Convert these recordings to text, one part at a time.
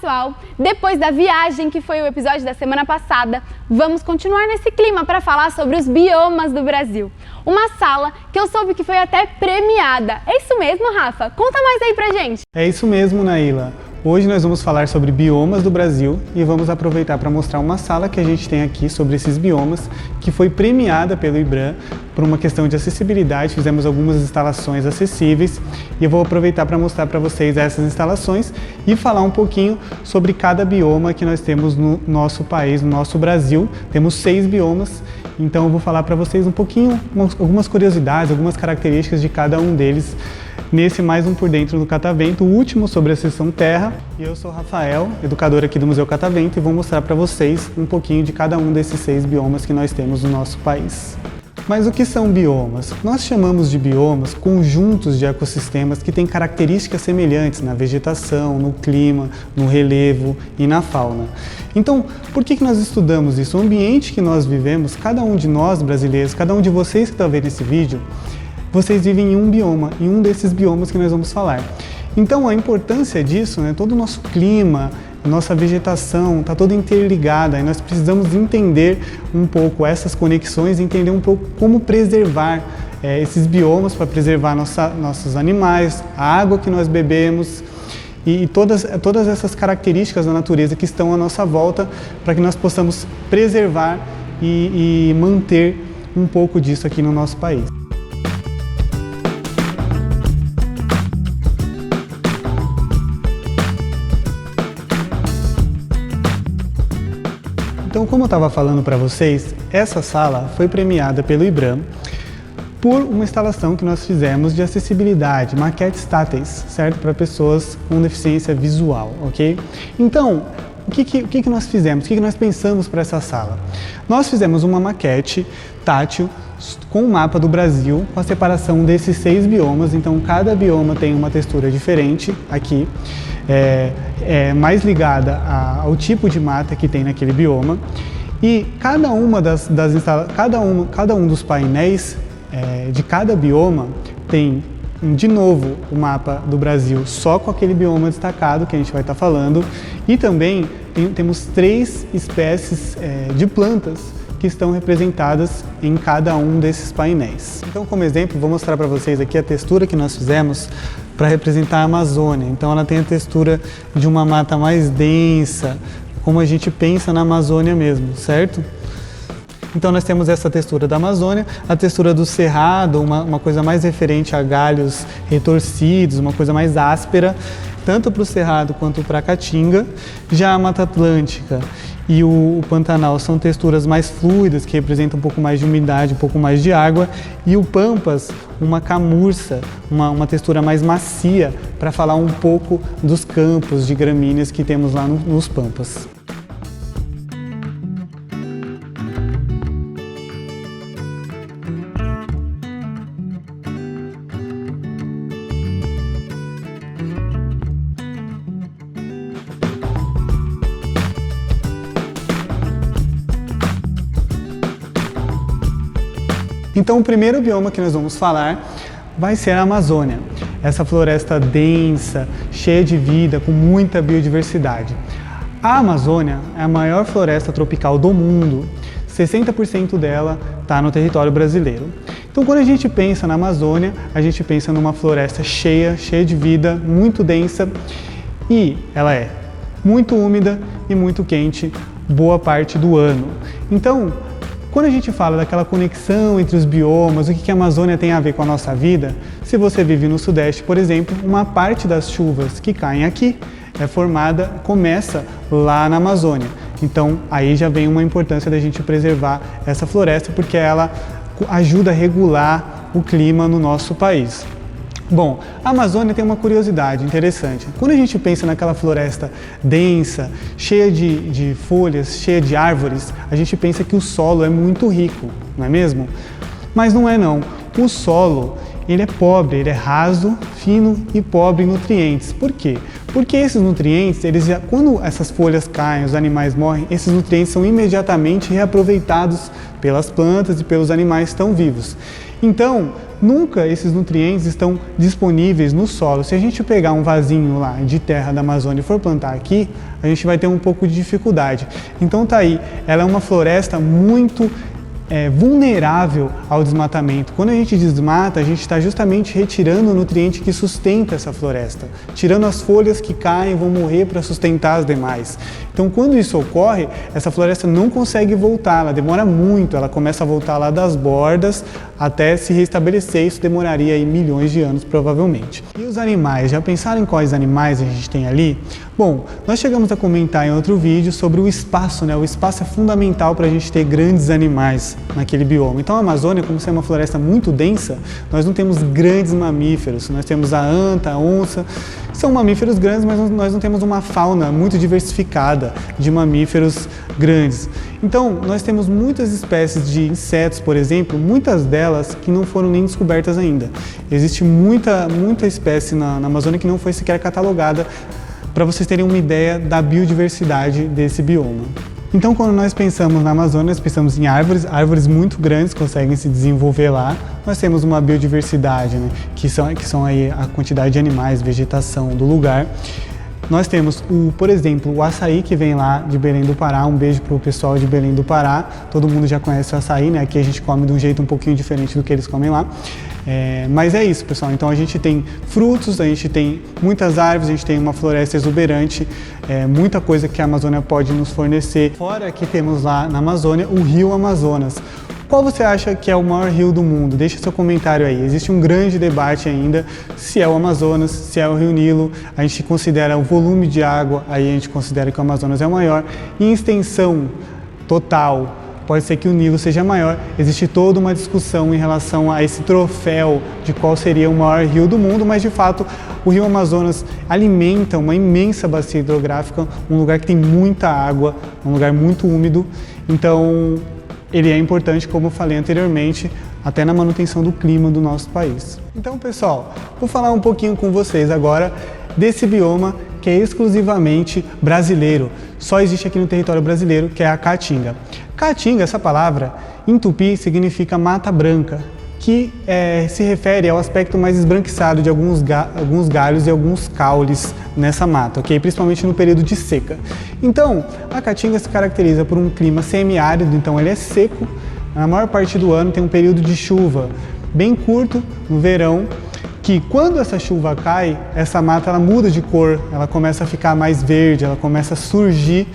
pessoal! Depois da viagem que foi o episódio da semana passada, vamos continuar nesse clima para falar sobre os biomas do Brasil. Uma sala que eu soube que foi até premiada. É isso mesmo, Rafa? Conta mais aí pra gente! É isso mesmo, Naila. Hoje nós vamos falar sobre biomas do Brasil e vamos aproveitar para mostrar uma sala que a gente tem aqui sobre esses biomas, que foi premiada pelo IBRAM por uma questão de acessibilidade. Fizemos algumas instalações acessíveis e eu vou aproveitar para mostrar para vocês essas instalações e falar um pouquinho sobre cada bioma que nós temos no nosso país, no nosso Brasil. Temos 6 biomas, então eu vou falar para vocês um pouquinho, algumas curiosidades, algumas características de cada um deles nesse mais um Por Dentro do Catavento, o último sobre a seção Terra. E eu sou o Rafael, educador aqui do Museu Catavento, e vou mostrar para vocês um pouquinho de cada um desses 6 biomas que nós temos no nosso país. Mas o que são biomas? Nós chamamos de biomas conjuntos de ecossistemas que têm características semelhantes na vegetação, no clima, no relevo e na fauna. Então, por que nós estudamos isso? O ambiente que nós vivemos, cada um de nós brasileiros, cada um de vocês que está vendo esse vídeo, vocês vivem em um bioma, em um desses biomas que nós vamos falar. Então a importância disso, todo o nosso clima, nossa vegetação está toda interligada e nós precisamos entender um pouco essas conexões, entender um pouco como preservar esses biomas para preservar nossos animais, a água que nós bebemos e todas essas características da natureza que estão à nossa volta para que nós possamos preservar e manter um pouco disso aqui no nosso país. Então, como eu estava falando para vocês, essa sala foi premiada pelo IBRAM por uma instalação que nós fizemos de acessibilidade, maquetes táteis, certo? Para pessoas com deficiência visual, ok? Então, o que nós fizemos? O que nós pensamos para essa sala? Nós fizemos uma maquete tátil com o mapa do Brasil, com a separação desses 6 biomas, então cada bioma tem uma textura diferente aqui, mais ligada ao tipo de mata que tem naquele bioma, e cada um dos painéis de cada bioma tem, de novo, o mapa do Brasil só com aquele bioma destacado que a gente vai estar falando, e também temos 3 espécies de plantas que estão representadas em cada um desses painéis. Então, como exemplo, vou mostrar para vocês aqui a textura que nós fizemos para representar a Amazônia. Então, ela tem a textura de uma mata mais densa, como a gente pensa na Amazônia mesmo, certo? Então, nós temos essa textura da Amazônia, a textura do Cerrado, uma coisa mais referente a galhos retorcidos, uma coisa mais áspera, tanto para o Cerrado quanto para a Caatinga. Já a Mata Atlântica e o Pantanal são texturas mais fluidas, que representam um pouco mais de umidade, um pouco mais de água, e o Pampas, uma camurça, uma textura mais macia, para falar um pouco dos campos de gramíneas que temos lá nos Pampas. Então, o primeiro bioma que nós vamos falar vai ser a Amazônia. Essa floresta densa, cheia de vida, com muita biodiversidade. A Amazônia é a maior floresta tropical do mundo. 60% dela está no território brasileiro. Então, quando a gente pensa na Amazônia, a gente pensa numa floresta cheia de vida, muito densa, e ela é muito úmida e muito quente boa parte do ano. Então, quando a gente fala daquela conexão entre os biomas, o que a Amazônia tem a ver com a nossa vida, se você vive no Sudeste, por exemplo, uma parte das chuvas que caem aqui começa lá na Amazônia. Então, aí já vem uma importância da gente preservar essa floresta, porque ela ajuda a regular o clima no nosso país. Bom, a Amazônia tem uma curiosidade interessante. Quando a gente pensa naquela floresta densa, cheia de folhas, cheia de árvores, a gente pensa que o solo é muito rico, não é mesmo? Mas não é não. O solo, ele é pobre, ele é raso, fino e pobre em nutrientes. Por quê? Porque esses nutrientes, quando essas folhas caem, os animais morrem, esses nutrientes são imediatamente reaproveitados pelas plantas e pelos animais que estão vivos. Então, nunca esses nutrientes estão disponíveis no solo. Se a gente pegar um vasinho lá de terra da Amazônia e for plantar aqui, a gente vai ter um pouco de dificuldade. Então tá aí, ela é uma floresta muito vulnerável ao desmatamento. Quando a gente desmata, a gente está justamente retirando o nutriente que sustenta essa floresta, tirando as folhas que caem e vão morrer para sustentar as demais. Então, quando isso ocorre, essa floresta não consegue voltar, ela demora muito, ela começa a voltar lá das bordas até se restabelecer. Isso demoraria aí milhões de anos, provavelmente. E os animais, já pensaram em quais animais a gente tem ali? Bom, nós chegamos a comentar em outro vídeo sobre o espaço, né? O espaço é fundamental para a gente ter grandes animais naquele bioma. Então a Amazônia, como é uma floresta muito densa, nós não temos grandes mamíferos. Nós temos a anta, a onça, são mamíferos grandes, mas nós não temos uma fauna muito diversificada de mamíferos grandes. Então, nós temos muitas espécies de insetos, por exemplo, muitas delas que não foram nem descobertas ainda. Existe muita espécie na Amazônia que não foi sequer catalogada, para vocês terem uma ideia da biodiversidade desse bioma. Então, quando nós pensamos na Amazônia, nós pensamos em árvores muito grandes conseguem se desenvolver lá. Nós temos uma biodiversidade, né, que são aí a quantidade de animais, vegetação do lugar. Nós temos, por exemplo, o açaí que vem lá de Belém do Pará. Um beijo para o pessoal de Belém do Pará. Todo mundo já conhece o açaí, né? Aqui a gente come de um jeito um pouquinho diferente do que eles comem lá. Mas é isso, pessoal. Então a gente tem frutos, a gente tem muitas árvores, a gente tem uma floresta exuberante, muita coisa que a Amazônia pode nos fornecer. Fora que temos lá na Amazônia o Rio Amazonas. Qual você acha que é o maior rio do mundo? Deixa seu comentário aí. Existe um grande debate ainda se é o Amazonas, se é o Rio Nilo. A gente considera o volume de água, aí a gente considera que o Amazonas é o maior. Em extensão total, pode ser que o Nilo seja maior. Existe toda uma discussão em relação a esse troféu de qual seria o maior rio do mundo, mas de fato o Rio Amazonas alimenta uma imensa bacia hidrográfica, um lugar que tem muita água, um lugar muito úmido. Então, ele é importante, como eu falei anteriormente, até na manutenção do clima do nosso país. Então, pessoal, vou falar um pouquinho com vocês agora desse bioma que é exclusivamente brasileiro. Só existe aqui no território brasileiro, que é a Caatinga. Caatinga, essa palavra, em tupi, significa mata branca, que se refere ao aspecto mais esbranquiçado de alguns galhos e alguns caules nessa mata, ok? Principalmente no período de seca. Então, a Caatinga se caracteriza por um clima semiárido, então ele é seco. Na maior parte do ano tem um período de chuva bem curto no verão, que quando essa chuva cai, essa mata ela muda de cor, ela começa a ficar mais verde, ela começa a surgir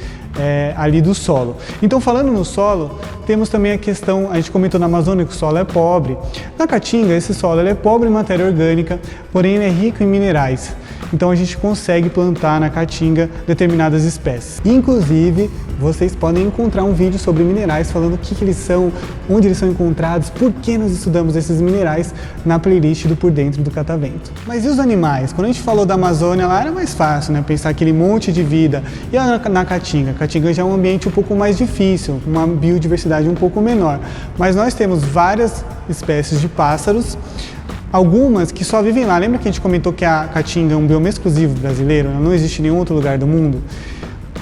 ali do solo. Então, falando no solo, temos também a questão, a gente comentou na Amazônia que o solo é pobre. Na Caatinga, esse solo ele é pobre em matéria orgânica, porém ele é rico em minerais. Então a gente consegue plantar na Caatinga determinadas espécies. Inclusive, vocês podem encontrar um vídeo sobre minerais falando o que eles são, onde eles são encontrados, por que nós estudamos esses minerais na playlist do Por Dentro do Catavento. Mas e os animais? Quando a gente falou da Amazônia, lá era mais fácil, né? Pensar aquele monte de vida. E na Caatinga? Caatinga já é um ambiente um pouco mais difícil, uma biodiversidade um pouco menor. Mas nós temos várias espécies de pássaros, algumas que só vivem lá. Lembra que a gente comentou que a Caatinga é um bioma exclusivo brasileiro? Não existe em nenhum outro lugar do mundo?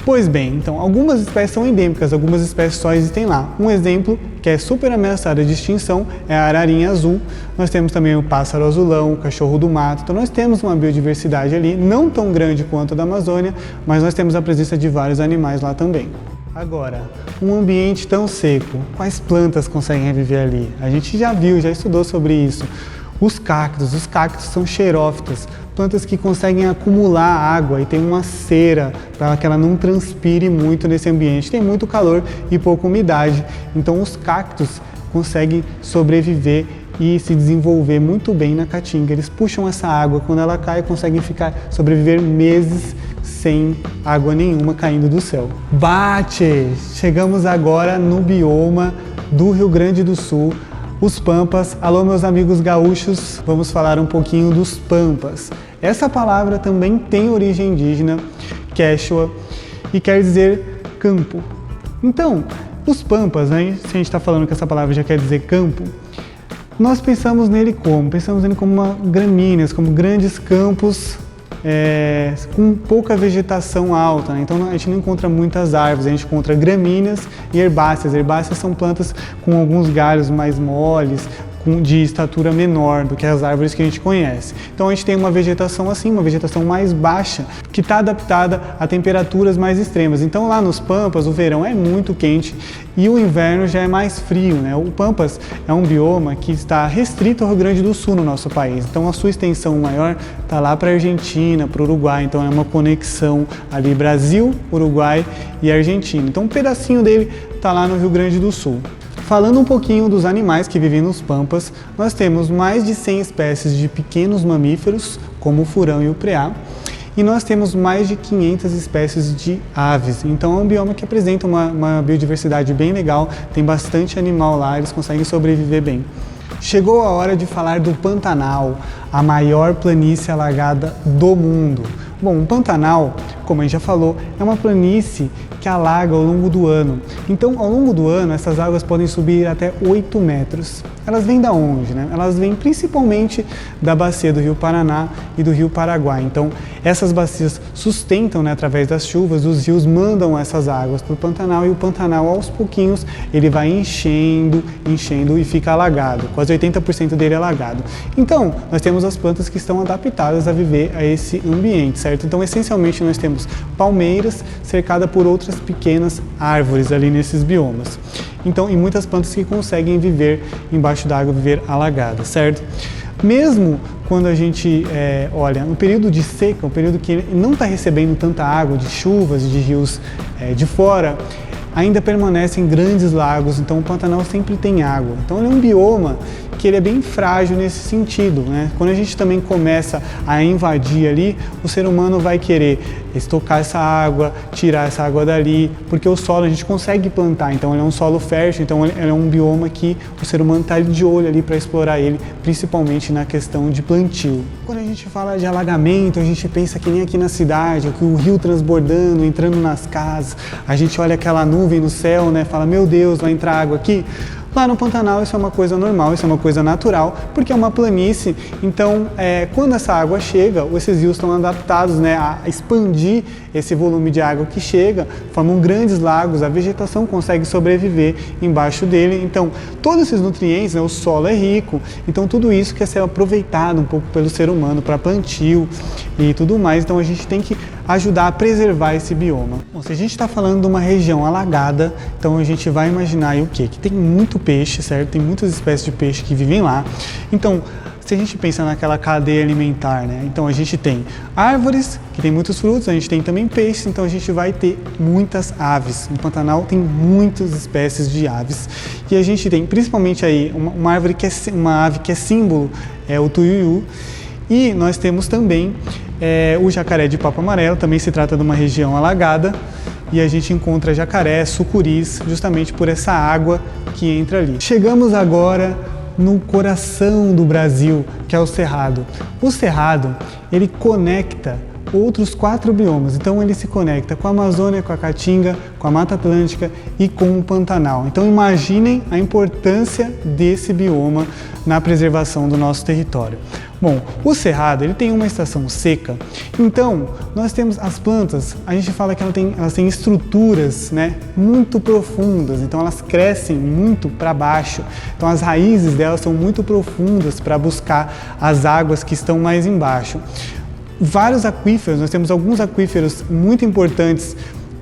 Pois bem, então, algumas espécies são endêmicas, algumas espécies só existem lá. Um exemplo que é super ameaçada de extinção é a ararinha azul. Nós temos também o pássaro azulão, o cachorro do mato. Então nós temos uma biodiversidade ali, não tão grande quanto a da Amazônia, mas nós temos a presença de vários animais lá também. Agora, um ambiente tão seco, quais plantas conseguem viver ali? A gente já viu, já estudou sobre isso. Os cactos são xerófitas, plantas que conseguem acumular água e tem uma cera para que ela não transpire muito nesse ambiente. Tem muito calor e pouca umidade, então os cactos conseguem sobreviver e se desenvolver muito bem na Caatinga. Eles puxam essa água, quando ela cai, conseguem sobreviver meses sem água nenhuma caindo do céu. Bate! Chegamos agora no bioma do Rio Grande do Sul, os Pampas. Alô, meus amigos gaúchos, vamos falar um pouquinho dos Pampas. Essa palavra também tem origem indígena, quechua, e quer dizer campo. Então, os Pampas, né, se a gente está falando que essa palavra já quer dizer campo, nós pensamos nele como? Pensamos nele como gramíneas, como grandes campos com pouca vegetação alta, né? Então a gente não encontra muitas árvores, a gente encontra gramíneas e herbáceas. Herbáceas são plantas com alguns galhos mais moles, de estatura menor do que as árvores que a gente conhece. Então a gente tem uma vegetação assim, uma vegetação mais baixa, que está adaptada a temperaturas mais extremas. Então lá nos Pampas o verão é muito quente e o inverno já é mais frio, né? O Pampas é um bioma que está restrito ao Rio Grande do Sul no nosso país. Então a sua extensão maior está lá para a Argentina, para o Uruguai. Então é uma conexão ali Brasil, Uruguai e Argentina. Então um pedacinho dele está lá no Rio Grande do Sul. Falando um pouquinho dos animais que vivem nos Pampas, nós temos mais de 100 espécies de pequenos mamíferos, como o furão e o preá, e nós temos mais de 500 espécies de aves. Então é um bioma que apresenta uma biodiversidade bem legal, tem bastante animal lá, eles conseguem sobreviver bem. Chegou a hora de falar do Pantanal, a maior planície alagada do mundo. Bom, o Pantanal, como a gente já falou, é uma planície que alaga ao longo do ano. Então, ao longo do ano, essas águas podem subir até 8 metros. Elas vêm da onde, né? Elas vêm principalmente da bacia do Rio Paraná e do Rio Paraguai. Então, essas bacias sustentam, né, através das chuvas, os rios mandam essas águas para o Pantanal e o Pantanal, aos pouquinhos, ele vai enchendo e fica alagado. Quase 80% dele é alagado. Então, nós temos as plantas que estão adaptadas a viver a esse ambiente, certo? Então, essencialmente, nós temos palmeiras cercadas por outras pequenas árvores ali nesses biomas. Então, e muitas plantas que conseguem viver embaixo d'água, viver alagadas, certo? Mesmo quando a gente olha no período de seca, um período que não está recebendo tanta água de chuvas, de rios de fora, ainda permanecem grandes lagos, então o Pantanal sempre tem água. Então ele é um bioma que ele é bem frágil nesse sentido, né? Quando a gente também começa a invadir ali, o ser humano vai querer estocar essa água, tirar essa água dali, porque o solo a gente consegue plantar, então ele é um solo fértil, então ele é um bioma que o ser humano está de olho ali para explorar ele, principalmente na questão de plantio. Quando a gente fala de alagamento, a gente pensa que nem aqui na cidade, que o rio transbordando, entrando nas casas, a gente olha aquela nuvem no céu, né? Fala, meu Deus, vai entrar água aqui. Lá no Pantanal isso é uma coisa normal, isso é uma coisa natural, porque é uma planície, então quando essa água chega, esses rios estão adaptados, né, a expandir esse volume de água que chega, formam grandes lagos, a vegetação consegue sobreviver embaixo dele, então todos esses nutrientes, né, o solo é rico, então tudo isso quer ser aproveitado um pouco pelo ser humano para plantio e tudo mais, então a gente tem que ajudar a preservar esse bioma. Bom, se a gente está falando de uma região alagada, então a gente vai imaginar aí o quê? Que tem muito peixe, certo? Tem muitas espécies de peixe que vivem lá. Então, se a gente pensa naquela cadeia alimentar, né? Então a gente tem árvores, que tem muitos frutos, a gente tem também peixes, então a gente vai ter muitas aves. No Pantanal tem muitas espécies de aves. E a gente tem principalmente aí uma ave que é símbolo, é o tuiuiu. E nós temos também o jacaré de papo amarelo, também se trata de uma região alagada, e a gente encontra jacaré, sucuris, justamente por essa água que entra ali. Chegamos agora no coração do Brasil, que é o Cerrado. O Cerrado, ele conecta outros 4 biomas, então ele se conecta com a Amazônia, com a Caatinga, com a Mata Atlântica e com o Pantanal. Então imaginem a importância desse bioma na preservação do nosso território. Bom, o Cerrado ele tem uma estação seca, então nós temos as plantas, a gente fala que elas têm estruturas, né, muito profundas, então elas crescem muito para baixo, então as raízes delas são muito profundas para buscar as águas que estão mais embaixo. Vários aquíferos, nós temos alguns aquíferos muito importantes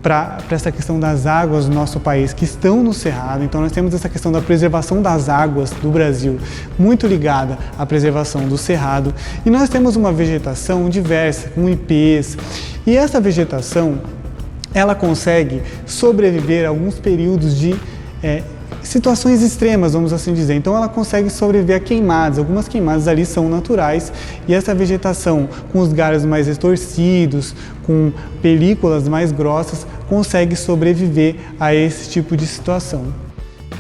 para essa questão das águas do nosso país que estão no Cerrado, então nós temos essa questão da preservação das águas do Brasil muito ligada à preservação do Cerrado, e nós temos uma vegetação diversa, com ipês, e essa vegetação ela consegue sobreviver a alguns períodos de situações extremas, vamos assim dizer. Então ela consegue sobreviver a queimadas, algumas queimadas ali são naturais, e essa vegetação com os galhos mais retorcidos, com películas mais grossas, consegue sobreviver a esse tipo de situação.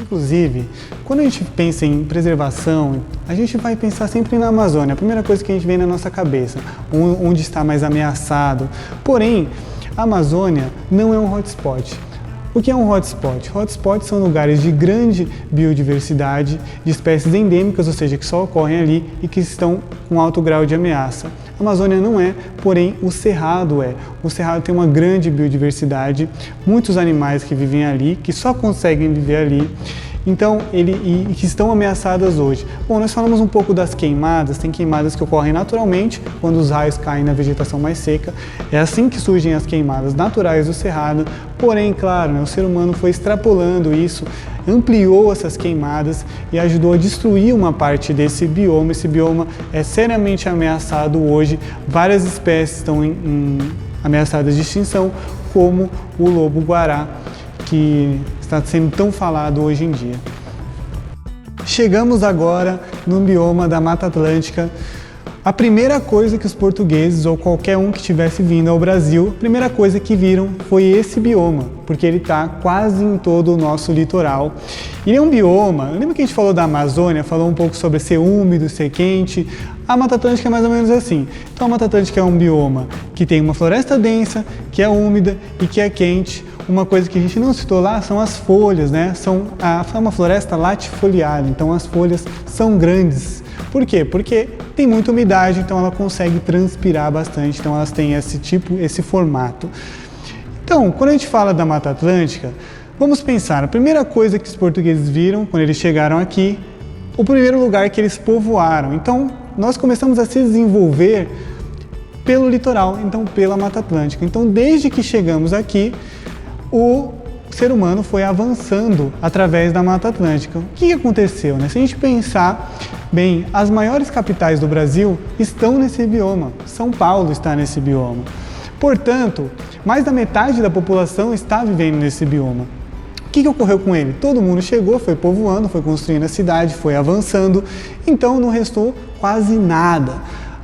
Inclusive, quando a gente pensa em preservação, a gente vai pensar sempre na Amazônia, a primeira coisa que a gente vem na nossa cabeça, onde está mais ameaçado. Porém, a Amazônia não é um hotspot. O que é um hotspot? Hotspots são lugares de grande biodiversidade, de espécies endêmicas, ou seja, que só ocorrem ali e que estão com alto grau de ameaça. A Amazônia não é, porém o Cerrado é. O Cerrado tem uma grande biodiversidade, muitos animais que vivem ali, que só conseguem viver ali. então e que estão ameaçadas hoje. Bom, nós falamos um pouco das queimadas, tem queimadas que ocorrem naturalmente, quando os raios caem na vegetação mais seca, é assim que surgem as queimadas naturais do cerrado, porém, claro, o ser humano foi extrapolando isso, ampliou essas queimadas e ajudou a destruir uma parte desse bioma. Esse bioma é seriamente ameaçado hoje, várias espécies estão ameaçadas de extinção, como o lobo-guará, que está sendo tão falado hoje em dia. Chegamos agora no bioma da Mata Atlântica. A primeira coisa que os portugueses ou qualquer um que tivesse vindo ao Brasil, a primeira coisa que viram foi esse bioma, porque ele está quase em todo o nosso litoral. Ele é um bioma, lembra que a gente falou da Amazônia, falou um pouco sobre ser úmido, ser quente? A Mata Atlântica é mais ou menos assim. Então a Mata Atlântica é um bioma que tem uma floresta densa, que é úmida e que é quente. Uma coisa que a gente não citou lá são as folhas, né? É uma floresta latifoliada, então as folhas são grandes. Por quê? Porque tem muita umidade, então ela consegue transpirar bastante, então elas têm esse formato. Então, quando a gente fala da Mata Atlântica, vamos pensar, a primeira coisa que os portugueses viram quando eles chegaram aqui, o primeiro lugar que eles povoaram. Então, nós começamos a se desenvolver pelo litoral, então pela Mata Atlântica. Então, desde que chegamos aqui, o ser humano foi avançando através da Mata Atlântica. O que aconteceu, né? Se a gente pensar bem, as maiores capitais do Brasil estão nesse bioma. São Paulo está nesse bioma. Portanto, mais da metade da população está vivendo nesse bioma. O que ocorreu com ele? Todo mundo chegou, foi povoando, foi construindo a cidade, foi avançando, então não restou quase nada.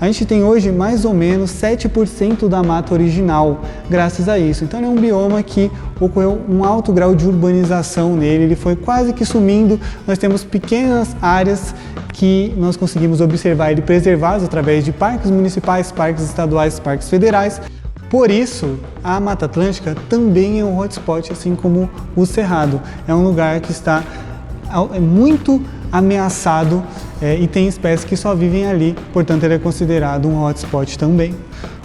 A gente tem hoje mais ou menos 7% da mata original, graças a isso. Então é um bioma que ocorreu um alto grau de urbanização nele, ele foi quase que sumindo. Nós temos pequenas áreas que nós conseguimos observar ele preservados através de parques municipais, parques estaduais, parques federais. Por isso, a Mata Atlântica também é um hotspot, assim como o Cerrado. É um lugar que está muito ameaçado e tem espécies que só vivem ali, portanto ele é considerado um hotspot também.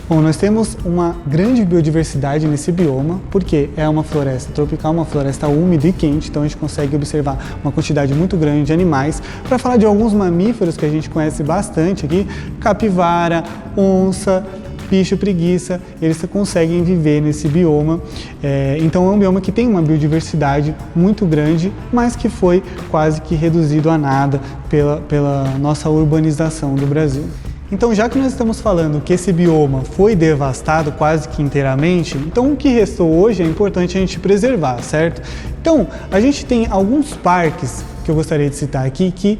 Bom, nós temos uma grande biodiversidade nesse bioma, porque é uma floresta tropical, uma floresta úmida e quente, então a gente consegue observar uma quantidade muito grande de animais. Para falar de alguns mamíferos que a gente conhece bastante aqui, capivara, onça, bicho preguiça, eles conseguem viver nesse bioma. Então é um bioma que tem uma biodiversidade muito grande, mas que foi quase que reduzido a nada pela nossa urbanização do Brasil. Então, já que nós estamos falando que esse bioma foi devastado quase que inteiramente, então o que restou hoje é importante a gente preservar, certo? Então, a gente tem alguns parques que eu gostaria de citar aqui que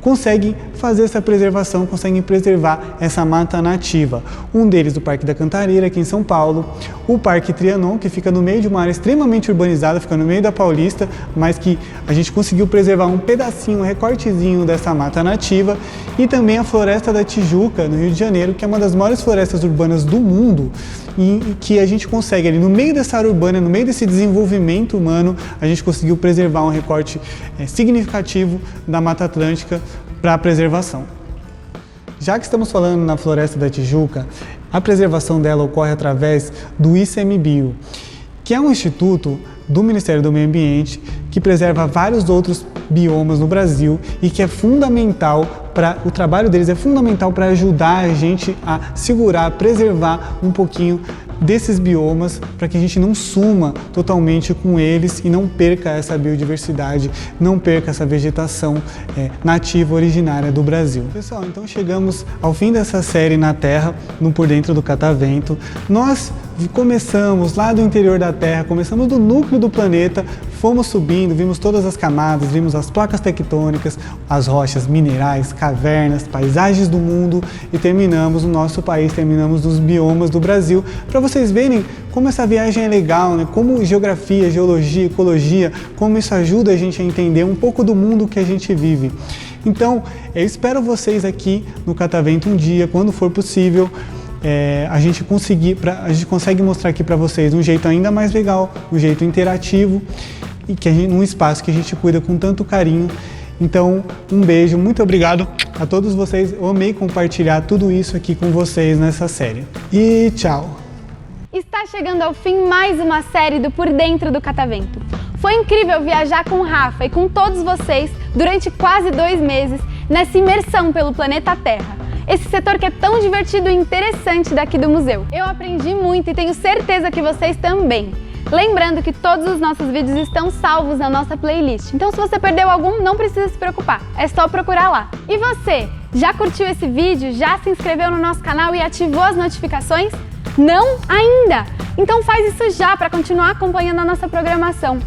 conseguem fazer essa preservação, conseguem preservar essa mata nativa. Um deles, o Parque da Cantareira, aqui em São Paulo, o Parque Trianon, que fica no meio de uma área extremamente urbanizada, fica no meio da Paulista, mas que a gente conseguiu preservar um pedacinho, um recortezinho dessa mata nativa, e também a Floresta da Tijuca, no Rio de Janeiro, que é uma das maiores florestas urbanas do mundo, e que a gente consegue ali no meio dessa área urbana, no meio desse desenvolvimento humano, a gente conseguiu preservar um recorte significativo da Mata Atlântica para a preservação. Já que estamos falando na Floresta da Tijuca, a preservação dela ocorre através do ICMBio, que é um instituto do Ministério do Meio Ambiente que preserva vários outros biomas no Brasil e que é fundamental o trabalho deles é fundamental para ajudar a gente a segurar, preservar um pouquinho desses biomas para que a gente não suma totalmente com eles e não perca essa biodiversidade, não perca essa vegetação nativa originária do Brasil. Pessoal, então chegamos ao fim dessa série na Terra, no Por Dentro do Catavento. Nós começamos lá do interior da Terra, começamos do núcleo do planeta, fomos subindo, vimos todas as camadas, vimos as placas tectônicas, as rochas, minerais, cavernas, paisagens do mundo e terminamos no nosso país, terminamos nos biomas do Brasil, para vocês verem como essa viagem é legal, né? Como geografia, geologia, ecologia, como isso ajuda a gente a entender um pouco do mundo que a gente vive. Então, eu espero vocês aqui no Catavento um dia, quando for possível. A gente consegue mostrar aqui para vocês um jeito ainda mais legal, um jeito interativo e num espaço que a gente cuida com tanto carinho. Então, um beijo, muito obrigado a todos vocês. Eu amei compartilhar tudo isso aqui com vocês nessa série. E tchau! Está chegando ao fim mais uma série do Por Dentro do Catavento. Foi incrível viajar com o Rafa e com todos vocês durante quase 2 meses nessa imersão pelo planeta Terra. Esse setor que é tão divertido e interessante daqui do museu. Eu aprendi muito e tenho certeza que vocês também. Lembrando que todos os nossos vídeos estão salvos na nossa playlist, então se você perdeu algum, não precisa se preocupar, é só procurar lá. E você, já curtiu esse vídeo? Já se inscreveu no nosso canal e ativou as notificações? Não ainda? Então faz isso já para continuar acompanhando a nossa programação.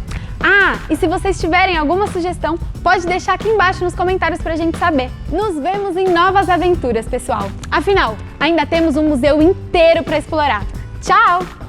Ah, e se vocês tiverem alguma sugestão, pode deixar aqui embaixo nos comentários pra gente saber. Nos vemos em novas aventuras, pessoal. Afinal, ainda temos um museu inteiro para explorar. Tchau!